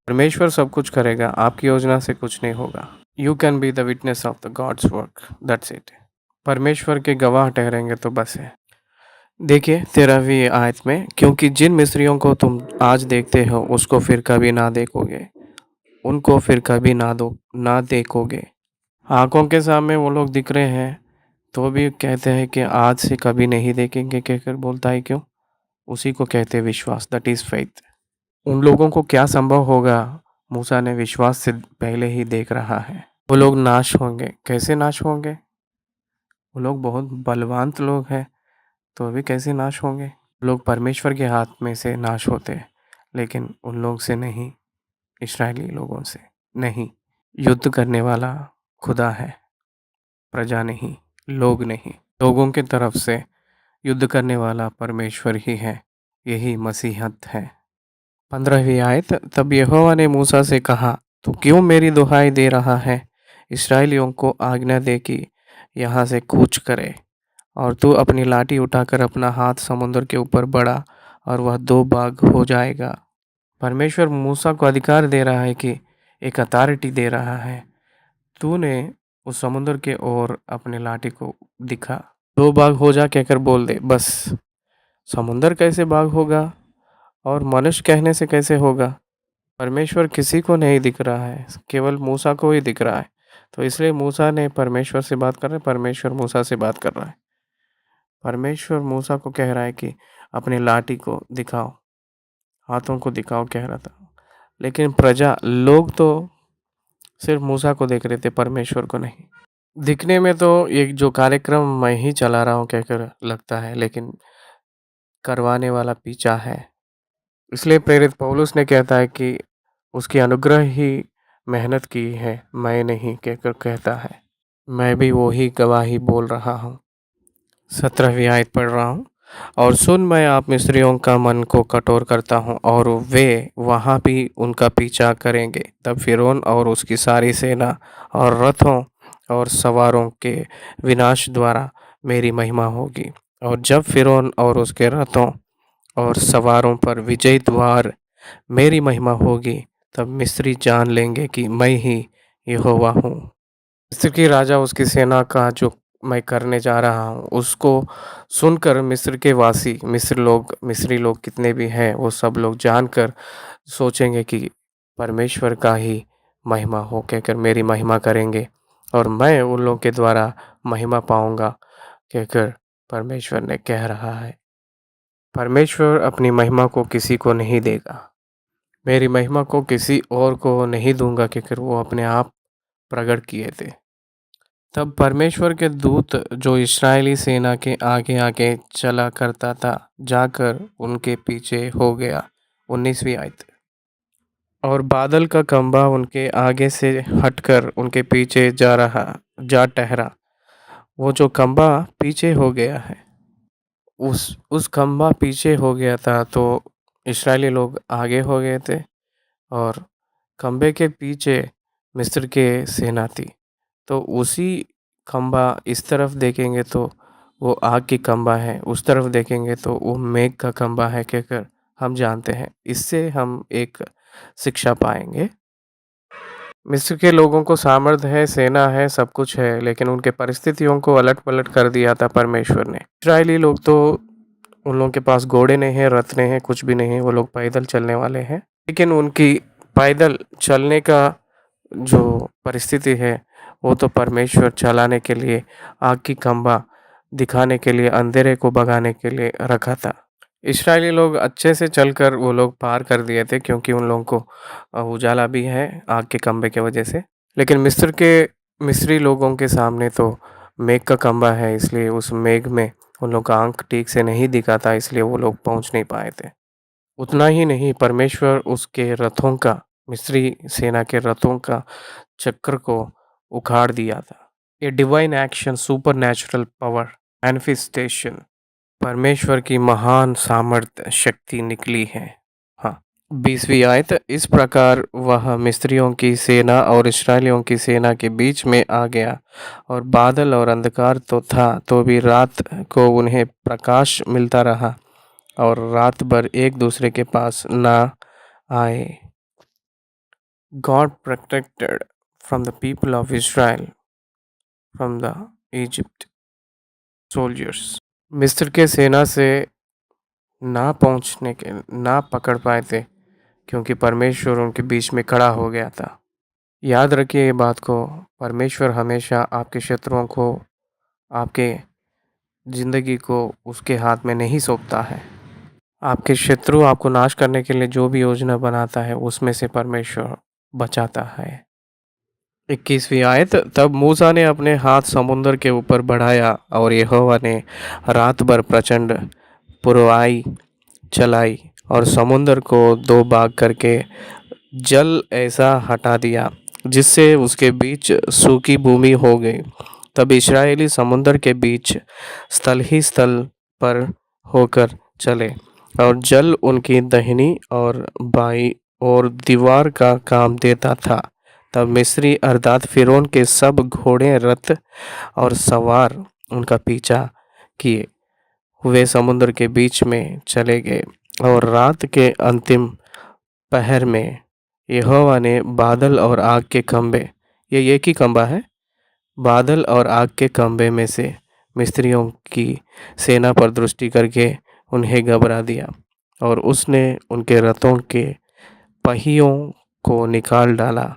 परमेश्वर सब कुछ करेगा, आपकी योजना से कुछ नहीं होगा। You can be the witness of the gods work, that's it. परमेश्वर के गवाह ठहरेंगे तो बस है। देखिए 13वीं आयत में, क्योंकि जिन मिस्रियों को तुम आज देखते हो उसको फिर कभी ना देखोगे, उनको फिर कभी ना देखोगे। आंखों के सामने वो लोग दिख रहे हैं तो भी कहते हैं कि आज से कभी नहीं देखेंगे, कहकर बोलता है क्यों? उसी को कहते हैं विश्वास, दैट इज फेथ। उन लोगों को क्या संभव होगा? मूसा ने विश्वास से पहले ही देख रहा है। वो लोग नाश होंगे। कैसे नाश होंगे? वो लोग बहुत बलवंत लोग हैं, तो भी कैसे नाश होंगे? लोग परमेश्वर के हाथ में से नाश होते हैं, लेकिन उन लोग से नहीं, इस्राएली लोगों से नहीं। युद्ध करने वाला खुदा है, प्रजा नहीं, लोग नहीं। लोगों की तरफ से युद्ध करने वाला परमेश्वर ही है। यही मसीहत है। 15वीं आयत, तब यहोवा ने मूसा से कहा, तू क्यों मेरी दुहाई दे रहा है? इस्राएलियों को आज्ञा दे कि यहाँ से कूच करे, और तू अपनी लाठी उठाकर अपना हाथ समुद्र के ऊपर बढ़ा और वह 2 भाग हो जाएगा। परमेश्वर मूसा को अधिकार दे रहा है कि एक अथॉरिटी दे रहा है। तूने उस समुद्र के ओर अपने लाठी को दिखा, 2 भाग हो जा कहकर बोल दे, बस। समुद्र कैसे भाग होगा और मनुष्य कहने से कैसे होगा? परमेश्वर किसी को नहीं दिख रहा है, केवल मूसा को ही दिख रहा है। तो इसलिए मूसा ने परमेश्वर से बात कर रहे, परमेश्वर मूसा से बात कर रहा है। परमेश्वर मूसा को कह रहा है कि अपनी लाठी को दिखाओ, हाथों को दिखाओ कह रहा था। लेकिन प्रजा लोग तो सिर्फ मूसा को देख रहे थे, परमेश्वर को नहीं। दिखने में तो एक जो कार्यक्रम मैं ही चला रहा हूँ कहकर लगता है, लेकिन करवाने वाला पीछा है। इसलिए प्रेरित पौलुस ने कहता है कि उसकी अनुग्रह ही मेहनत की है, मैं नहीं, कहकर कहता है। मैं भी वही गवाही बोल रहा हूँ। 17वीं आयत पढ़ रहा हूँ। और सुन, मैं आप मिस्रियों का मन को कठोर करता हूँ और वे वहाँ भी उनका पीछा करेंगे। तब फिरौन और उसकी सारी सेना और रथों और सवारों के विनाश द्वारा मेरी महिमा होगी। और जब फिरौन और उसके रथों और सवारों पर विजय द्वार मेरी महिमा होगी, तब मिस्री जान लेंगे कि मैं ही यहोवा हूँ। मिस्र की राजा, उसकी सेना का जो मैं करने जा रहा हूँ उसको सुनकर मिस्र के वासी, मिस्री लोग कितने भी हैं, वो सब लोग जानकर सोचेंगे कि परमेश्वर का ही महिमा हो कहकर मेरी महिमा करेंगे और मैं उन लोगों के द्वारा महिमा पाऊंगा कहकर परमेश्वर ने कह रहा है। परमेश्वर अपनी महिमा को किसी को नहीं देगा। मेरी महिमा को किसी और को नहीं दूंगा कहकर वो अपने आप प्रकट किए थे। तब परमेश्वर के दूत जो इस्राएली सेना के आगे आगे चला करता था जाकर उनके पीछे हो गया। 19वीं आयत। और बादल का खंभा उनके आगे से हटकर उनके पीछे जा ठहरा। वो जो खंभा पीछे हो गया है उस खंभा पीछे हो गया था तो इस्राएली लोग आगे हो गए थे और खंभे के पीछे मिस्र के सेना थी। तो उसी खंभा इस तरफ देखेंगे तो वो आग की खंभा है, उस तरफ देखेंगे तो वो मेघ का खंभा है कहकर हम जानते हैं। इससे हम एक शिक्षा पाएंगे। मिस्र के लोगों को सामर्थ्य है, सेना है, सब कुछ है, लेकिन उनके परिस्थितियों को अलट पलट कर दिया था परमेश्वर ने। इस्राएली लोग तो उन लोगों के पास घोड़े नहीं है, रथ नहीं है, कुछ भी नहीं है, वो लोग पैदल चलने वाले हैं। लेकिन उनकी पैदल चलने का जो परिस्थिति है वो तो परमेश्वर चलाने के लिए आग की खंभा दिखाने के लिए अंधेरे को भगाने के लिए रखा था। इस्राएली लोग अच्छे से चलकर वो लोग पार कर दिए थे क्योंकि उन लोगों को उजाला भी है आग के खंभे के वजह से। लेकिन मिस्री लोगों के सामने तो मेघ का खंभा है, इसलिए उस मेघ में उन लोग का आंख ठीक से नहीं दिखा था, इसलिए वो लोग पहुंच नहीं पाए थे। उतना ही नहीं, परमेश्वर उसके रथों का, मिस्री सेना के रथों का चक्र को उखाड़ दिया था। A divine action, super natural power manifestation, परमेश्वर की महान सामर्थ्य शक्ति निकली है। हाँ। 20वीं आयत। इस प्रकार वह मिस्रियों की सेना और इस्राएलियों की सेना के बीच में आ गया और बादल और अंधकार तो था तो भी रात को उन्हें प्रकाश मिलता रहा और रात भर एक दूसरे के पास ना आए। God protected from the people of Israel from the Egypt soldiers। मिस्र के सेना से ना पकड़ पाए थे क्योंकि परमेश्वर उनके बीच में खड़ा हो गया था। याद रखिए ये बात को, परमेश्वर हमेशा आपके शत्रुओं को, आपके ज़िंदगी को उसके हाथ में नहीं सौंपता है। आपके शत्रु आपको नाश करने के लिए जो भी योजना बनाता है उसमें से परमेश्वर बचाता है। 21वीं आयत। तब मूसा ने अपने हाथ समुद्र के ऊपर बढ़ाया और यहोवा ने रात भर प्रचंड पुरवाई चलाई और समुद्र को दो भाग करके जल ऐसा हटा दिया जिससे उसके बीच सूखी भूमि हो गई। तब इस्राएली समुद्र के बीच स्थल ही स्थल पर होकर चले और जल उनकी दाहिनी और बाईं ओर दीवार का काम देता था। तब मिस्री अर्थात फिरौन के सब घोड़े, रथ और सवार उनका पीछा किए हुए समुद्र के बीच में चले गए और रात के अंतिम पहर में यहोवा ने बादल और आग के खंभे, ये एक ही खंभा है, बादल और आग के खंभे में से मिस्रियों की सेना पर दृष्टि करके उन्हें घबरा दिया और उसने उनके रथों के पहियों को निकाल डाला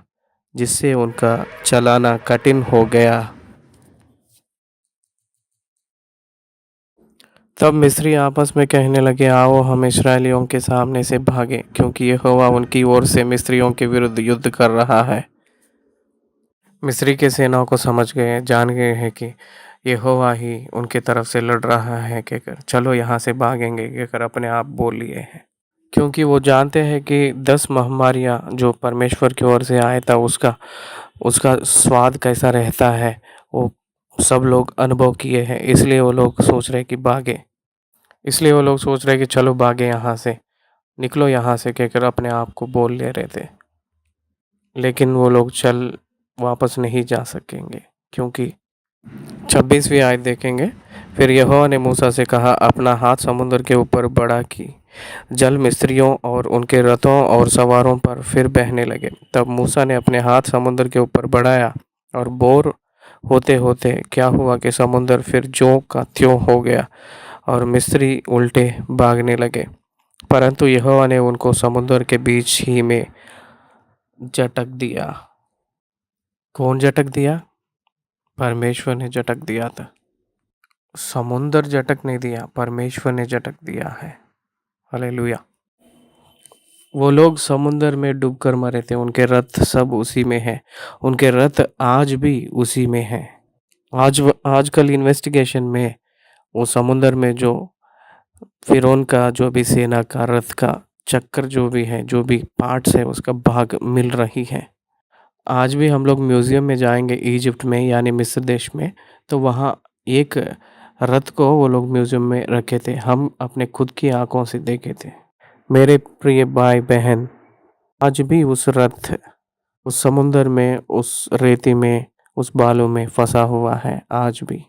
जिससे उनका चलाना कठिन हो गया। तब मिस्री आपस में कहने लगे, आओ हम इस्राएलियों के सामने से भागें क्योंकि यहोवा उनकी ओर से मिस्रियों के विरुद्ध युद्ध कर रहा है। मिस्री के सेनाओं को समझ गए, जान गए हैं कि यहोवा ही उनके तरफ से लड़ रहा है कहकर चलो यहाँ से भागेंगे कहकर अपने आप बोल लिए हैं। क्योंकि वो जानते हैं कि 10 महामारियाँ जो परमेश्वर की ओर से आया था उसका स्वाद कैसा रहता है वो सब लोग अनुभव किए हैं, इसलिए वो लोग सोच रहे कि भागे, इसलिए वो लोग सोच रहे कि चलो भागे यहाँ से, निकलो यहाँ से कहकर अपने आप को बोल ले रहे थे। लेकिन वो लोग चल वापस नहीं जा सकेंगे क्योंकि 26वीं आयत देखेंगे। फिर यहोवा ने मूसा से कहा, अपना हाथ समुद्र के ऊपर बढ़ा कि जल मिस्रियों और उनके रथों और सवारों पर फिर बहने लगे। तब मूसा ने अपने हाथ समुद्र के ऊपर बढ़ाया और बोर होते होते क्या हुआ कि समुद्र फिर ज्यों का त्यों हो गया और मिस्री उल्टे भागने लगे, परंतु यहोवा ने उनको समुद्र के बीच ही में झटक दिया। कौन झटक दिया? परमेश्वर ने झटक दिया था। समुंदर झटक नहीं दिया, परमेश्वर ने झटक दिया है। हालेलुया। वो लोग समुंदर में डूबकर मरे थे, उनके रथ सब उसी में है, उनके रथ आज भी उसी में है। आजकल इन्वेस्टिगेशन में वो समुंदर में जो फिरौन का जो भी सेना का रथ का चक्कर जो भी है, जो भी पार्ट्स है, उसका भाग मिल रही है। आज भी हम लोग म्यूज़ियम में जाएंगे इजिप्ट में यानी मिस्र देश में, तो वहाँ एक रथ को वो लोग म्यूज़ियम में रखे थे, हम अपने खुद की आंखों से देखे थे। मेरे प्रिय भाई बहन, आज भी उस रथ उस समुंदर में, उस रेती में, उस बालू में फंसा हुआ है आज भी।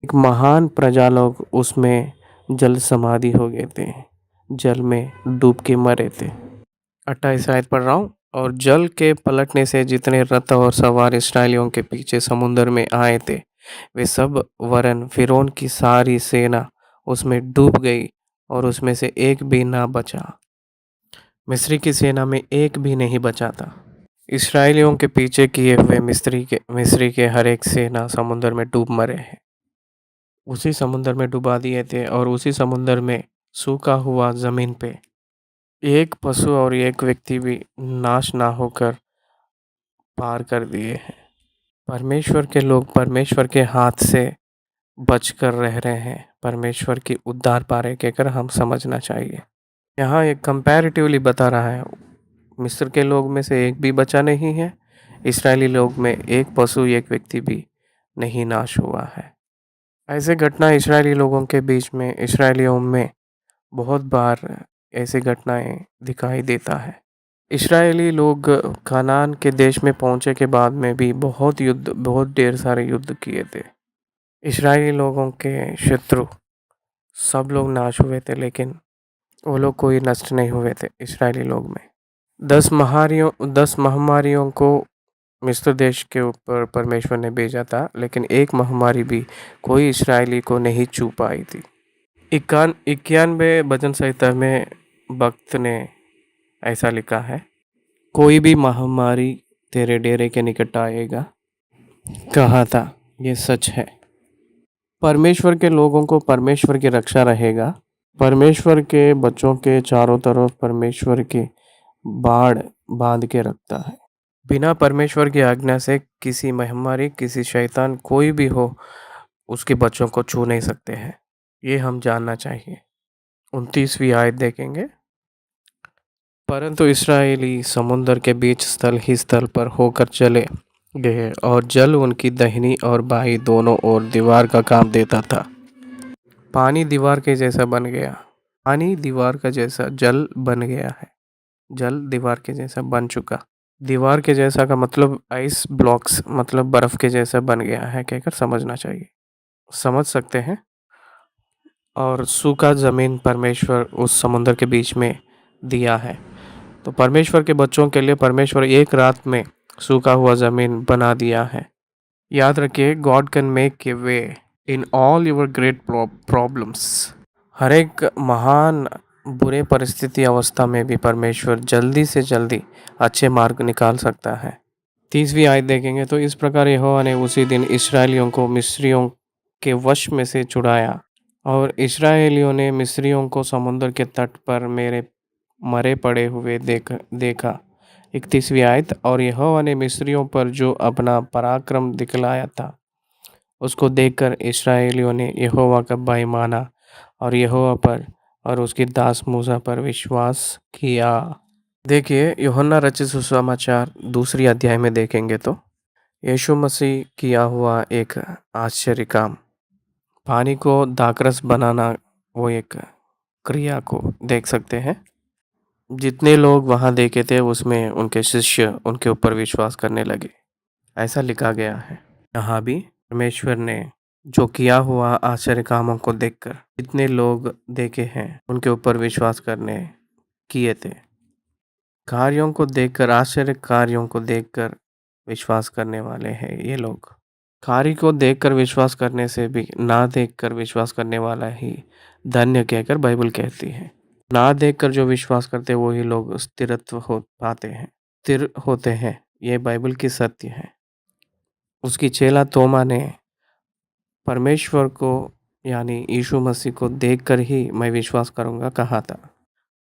एक महान प्रजा लोग उसमें जल समाधि हो गए थे, जल में डूब के मरे थे। 28 आयत पढ़ रहा हूँ। और जल के पलटने से जितने रथ और सवार इस्राएलियों के पीछे समुंदर में आए थे, वे सब वरन फिरौन की सारी सेना उसमें डूब गई और उसमें से एक भी ना बचा। मिस्री की सेना में एक भी नहीं बचा था। इस्राएलियों के पीछे किए हुए मिस्री के हर एक सेना समुंदर में डूब मरे हैं। उसी समुंदर में डुबा दिए थे और उसी समुंदर में सूखा हुआ ज़मीन पे एक पशु और एक व्यक्ति भी नाश ना होकर पार कर दिए हैं। परमेश्वर के लोग परमेश्वर के हाथ से बचकर रह रहे हैं। परमेश्वर की उद्धार पारे कहकर हम समझना चाहिए। यहाँ एक कंपैरेटिवली बता रहा है, मिस्र के लोग में से एक भी बचा नहीं है, इस्राएली लोग में एक पशु एक व्यक्ति भी नहीं नाश हुआ है। ऐसे घटना इस्राएली लोगों के बीच में, इस्राएलियों में बहुत बार ऐसी घटनाएं दिखाई देता है। इस्राएली लोग कनान के देश में पहुंचे के बाद में भी बहुत ढेर सारे युद्ध किए थे। इस्राएली लोगों के शत्रु सब लोग नाश हुए थे, लेकिन वो लोग कोई नष्ट नहीं हुए थे इस्राएली लोग में। 10 महामारियों को मिस्र देश के ऊपर परमेश्वर ने भेजा था, लेकिन एक महामारी भी कोई इस्राएली को नहीं छू पाई थी। 91 भजन संहिता में भक्त ने ऐसा लिखा है, कोई भी महामारी तेरे डेरे के निकट आएगा, कहा था, ये सच है। परमेश्वर के लोगों को परमेश्वर की रक्षा रहेगा। परमेश्वर के बच्चों के चारों तरफ परमेश्वर की बाड़ बांध के रखता है। बिना परमेश्वर की आज्ञा से किसी महामारी, किसी शैतान कोई भी हो, उसके बच्चों को छू नहीं सकते हैं। ये हम जानना चाहिए। 29वीं आयत देखेंगे। परंतु इस्राएली समुद्र के बीच स्थल ही स्थल पर होकर चले गए और जल उनकी दाहिनी और बाईं दोनों ओर दीवार का काम देता था। पानी दीवार के जैसा बन गया। पानी दीवार का जैसा जल बन गया है। जल दीवार के जैसा बन चुका। दीवार के जैसा का मतलब आइस ब्लॉक्स, मतलब बर्फ के जैसा बन गया है कहकर समझना चाहिए। समझ सकते हैं। और सूखा ज़मीन परमेश्वर उस समुद्र के बीच में दिया है। तो परमेश्वर के बच्चों के लिए परमेश्वर एक रात में सूखा हुआ ज़मीन बना दिया है। याद रखिए, God can make a way in all your great problems. हर एक महान बुरे परिस्थिति अवस्था में भी परमेश्वर जल्दी से जल्दी अच्छे मार्ग निकाल सकता है। 30वीं आयत देखेंगे तो, इस प्रकार यहोवा ने उसी दिन इस्राएलियों को मिस्रियों के वश में से छुड़ाया और इस्राएलियों ने मिस्रियों को समुद्र के तट पर मेरे मरे पड़े हुए देखा। 31वीं आयत, और यहोवा ने मिस्रियों पर जो अपना पराक्रम दिखलाया था उसको देखकर इस्राएलियों ने यहोवा का भय माना और यहोवा पर और उसके दास मूसा पर विश्वास किया। देखिए, यूहन्ना रचित सुसमाचार 2 अध्याय में देखेंगे तो यीशु मसीह किया हुआ एक आश्चर्य काम, पानी को दाखरस बनाना, वो एक क्रिया को देख सकते हैं। जितने लोग वहाँ देखे थे उसमें उनके शिष्य उनके ऊपर विश्वास करने लगे, ऐसा लिखा गया है। यहाँ भी परमेश्वर ने जो किया हुआ आश्चर्य कामों को देखकर जितने लोग देखे हैं उनके ऊपर विश्वास करने किए थे। कार्यों को देखकर, आश्चर्य कार्यों को देखकर विश्वास करने वाले हैं ये लोग। कार्य को देखकर विश्वास करने से भी ना देखकर विश्वास करने वाला ही धन्य कहकर बाइबल कहती है। ना देखकर जो विश्वास करते वही लोग स्थिरत्व हो पाते हैं। स्थिर होते हैं। ये बाइबल की सत्य है। उसकी चेला तोमा ने परमेश्वर को यानी यीशु मसीह को देखकर ही मैं विश्वास करूँगा कहा था।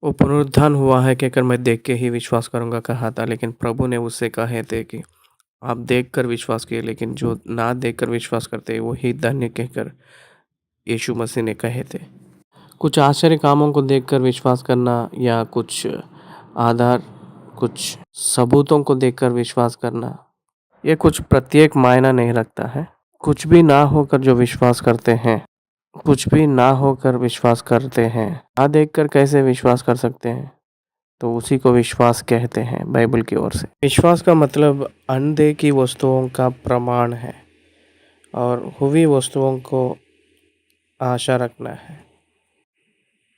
वो पुनरुत्थान हुआ है कहकर मैं देख के ही विश्वास करूँगा कहा था, लेकिन प्रभु ने उससे कहे थे कि आप देखकर विश्वास किए, लेकिन जो ना देखकर विश्वास करते वो ही धन्य कहकर यीशु मसीह ने कहे थे। कुछ आश्चर्य कामों को देखकर विश्वास करना या कुछ आधार, कुछ सबूतों को देखकर विश्वास करना, ये कुछ प्रत्येक मायना नहीं रखता है। कुछ भी ना होकर जो विश्वास करते हैं, कुछ भी ना होकर विश्वास करते हैं, ना देखकर कैसे विश्वास कर सकते हैं, तो उसी को विश्वास कहते हैं बाइबल की ओर से। विश्वास का मतलब अनदेखी वस्तुओं का प्रमाण है और हुई वस्तुओं को आशा रखना है।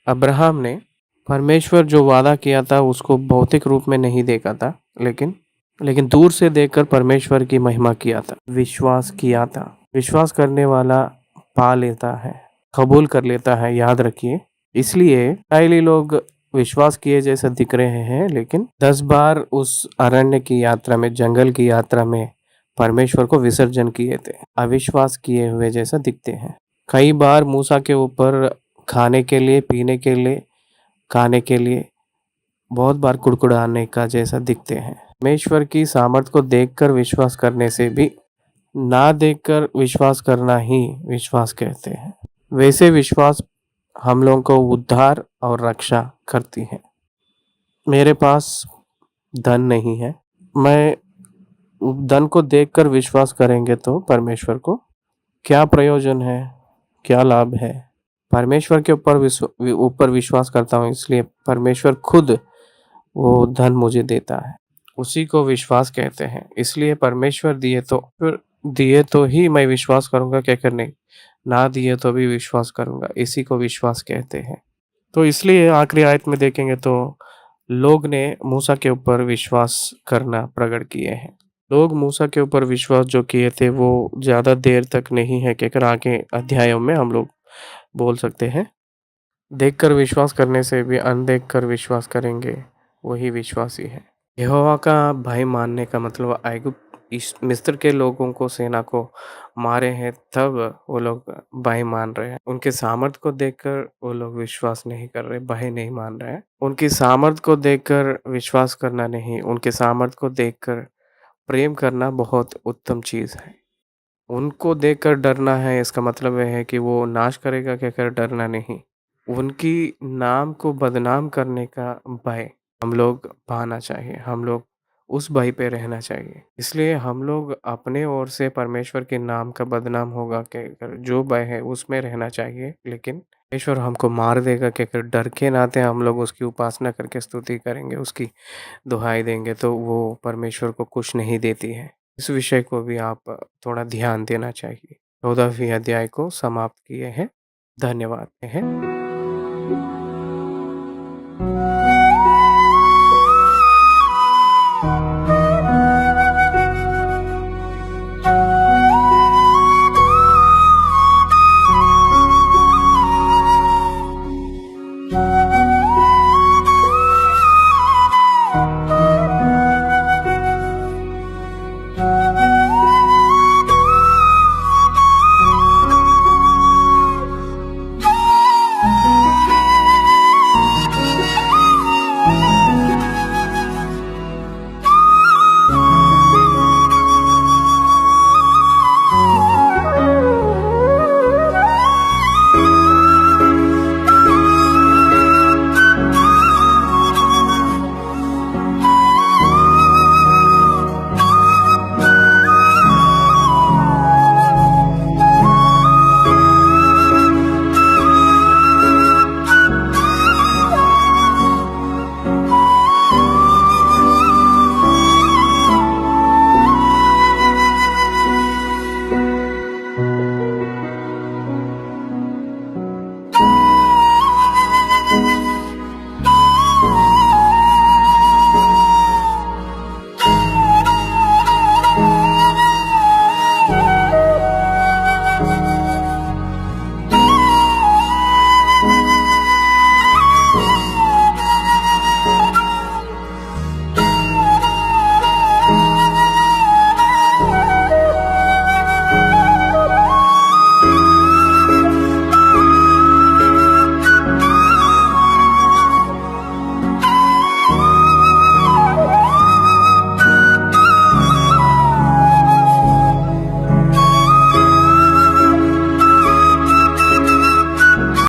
अब्राहम ने परमेश्वर जो वादा किया था उसको भौतिक रूप में नहीं देखा था, लेकिन दूर से देखकर परमेश्वर की महिमा किया था, विश्वास किया था। विश्वास करने वाला पा लेता है, कबूल कर लेता है, याद रखिए। इसलिए इस्राएली लोग विश्वास किए जैसा दिख रहे हैं, लेकिन 10 बार उस अरण्य की यात्रा में, जंगल की यात्रा में परमेश्वर को विसर्जन किए थे, अविश्वास किए हुए जैसा दिखते हैं। कई बार मूसा के ऊपर खाने के लिए, पीने के लिए, खाने के लिए बहुत बार कुड़कुड़ाने का जैसा दिखते हैं। परमेश्वर की सामर्थ को देखकर विश्वास करने से भी ना देखकर विश्वास करना ही विश्वास कहते हैं। वैसे विश्वास हम लोगों को उद्धार और रक्षा करती है। मेरे पास धन नहीं है, मैं धन को देखकर विश्वास करेंगे तो परमेश्वर को क्या प्रयोजन है, क्या लाभ है। परमेश्वर के ऊपर विश्वास करता हूँ, इसलिए परमेश्वर खुद वो धन मुझे देता है, उसी को विश्वास कहते हैं। इसलिए परमेश्वर दिए तो ही मैं विश्वास करूंगा कहकर नहीं, ना दिए तो भी विश्वास करूंगा, इसी को विश्वास कहते हैं। तो इसलिए आखिरी आयत में देखेंगे तो लोग ने मूसा के ऊपर विश्वास करना प्रकट किए हैं। लोग मूसा के ऊपर विश्वास जो किए थे वो ज़्यादा देर तक नहीं है कहकर आगे अध्यायों में हम लोग बोल सकते हैं। देखकर विश्वास करने से भी अनदेख कर विश्वास करेंगे, वही विश्वासी है। यहोवा का भय मानने का मतलब ऐगुप्त मिस्र के लोगों को, सेना को मारे हैं, तब वो लोग भय मान रहे हैं। उनके सामर्थ्य को देखकर वो लोग विश्वास नहीं कर रहे, भय नहीं मान रहे हैं। उनकी सामर्थ्य को देखकर विश्वास करना नहीं, उनके सामर्थ्य को देखकर प्रेम करना बहुत उत्तम चीज़ है। उनको देखकर डरना है, इसका मतलब यह है कि वो नाश करेगा कहकर डरना नहीं, उनकी नाम को बदनाम करने का भय हम लोग पाना चाहिए, हम लोग उस भय पे रहना चाहिए। इसलिए हम लोग अपने ओर से परमेश्वर के नाम का बदनाम होगा कहकर जो भय है उसमें रहना चाहिए, लेकिन परमेश्वर हमको मार देगा कहकर डर के नाते हम लोग उसकी उपासना करके स्तुति करेंगे, उसकी दुहाई देंगे, तो वो परमेश्वर को कुछ नहीं देती है। इस विषय को भी आप थोड़ा ध्यान देना चाहिए। 14वीं अध्याय को समाप्त किए हैं। धन्यवाद है।